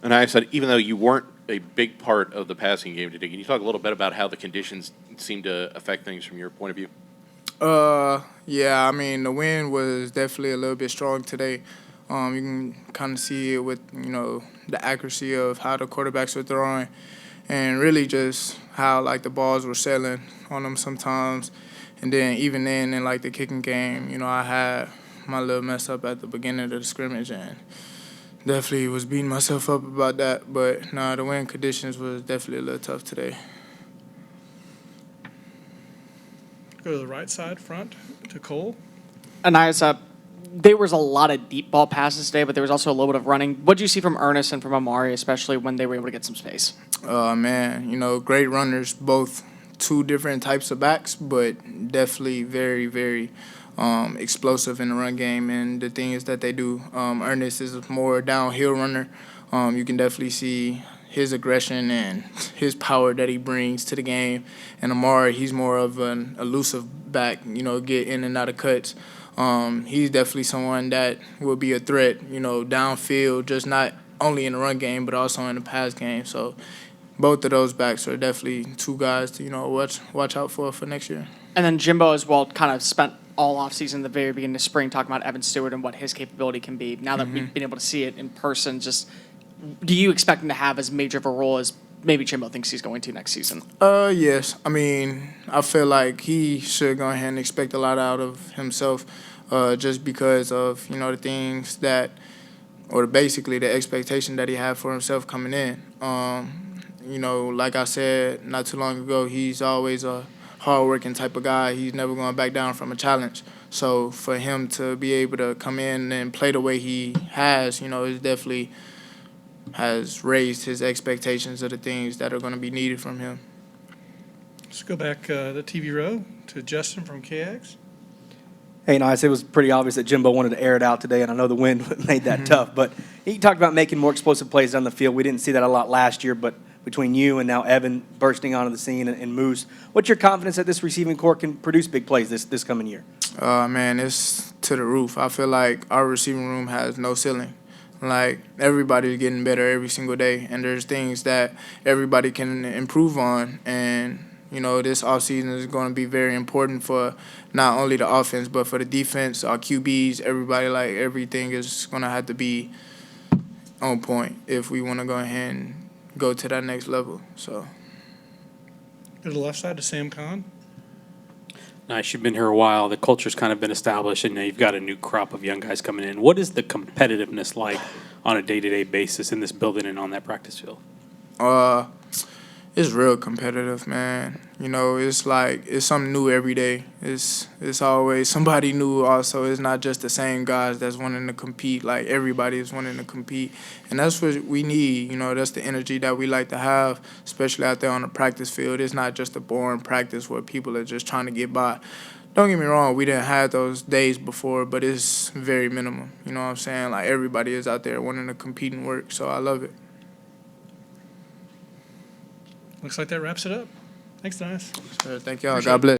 And I said, even though you weren't a big part of the passing game today, can you talk a little bit about how the conditions seem to affect things from your point of view? Yeah, I mean, the wind was definitely a little bit strong today. You can kind of see it with, the accuracy of how the quarterbacks were throwing and really just how, like, the balls were sailing on them sometimes. And then even then in, like, the kicking game, I had my little mess up at the beginning of the scrimmage and definitely was beating myself up about that. But, no, the wind conditions was definitely a little tough today. Go to the right side, front, to Cole. Ainias, there was a lot of deep ball passes today, but there was also a little bit of running. What did you see from Ernest and from Amari, especially when they were able to get some space? Man, great runners, both two different types of backs, but definitely very, very explosive in the run game. And the thing is that they do. Ernest is more downhill runner. You can definitely see his aggression and his power that he brings to the game. And Amari, he's more of an elusive back, get in and out of cuts. He's definitely someone that will be a threat, downfield, just not only in the run game, but also in the pass game. So both of those backs are definitely two guys to, watch out for next year. And then Jimbo as well kind of spent all offseason, the very beginning of spring, talking about Evan Stewart and what his capability can be. Now that we've been able to see it in person, just do you expect him to have as major of a role as maybe Jimbo thinks he's going to next season? Yes. I mean, I feel like he should go ahead and expect a lot out of himself just because of, the things that, or basically the expectation that he had for himself coming in. Like I said not too long ago, he's always a hard-working type of guy. He's never going to back down from a challenge. So for him to be able to come in and play the way he has, it definitely has raised his expectations of the things that are going to be needed from him. Let's go back the TV row to Justin from KX. Hey, nice. It was pretty obvious that Jimbo wanted to air it out today, and I know the wind made that tough. But he talked about making more explosive plays down the field. We didn't see that a lot last year, but between you and now Evan bursting onto the scene and Moose, what's your confidence that this receiving core can produce big plays this coming year? Man, it's to the roof. I feel like our receiving room has no ceiling. Like, everybody's getting better every single day, and there's things that everybody can improve on. And, this offseason is going to be very important for not only the offense, but for the defense, our QBs, everybody. Like, everything is going to have to be on point if we want to go ahead and go to that next level. So, Go to the left side to Sam Khan. Nice. You've been here a while. The culture's kind of been established, and now you've got a new crop of young guys coming in. What is the competitiveness like on a day-to-day basis in this building and on that practice field? It's real competitive, man. It's something new every day. It's always somebody new also. It's not just the same guys that's wanting to compete. Like, everybody is wanting to compete. And that's what we need. That's the energy that we like to have, especially out there on the practice field. It's not just a boring practice where people are just trying to get by. Don't get me wrong, we didn't have those days before, but it's very minimum. You know what I'm saying? Like, everybody is out there wanting to compete and work, so I love it. Looks like that wraps it up. Thanks, Dennis. Thank y'all. Appreciate God it. bless.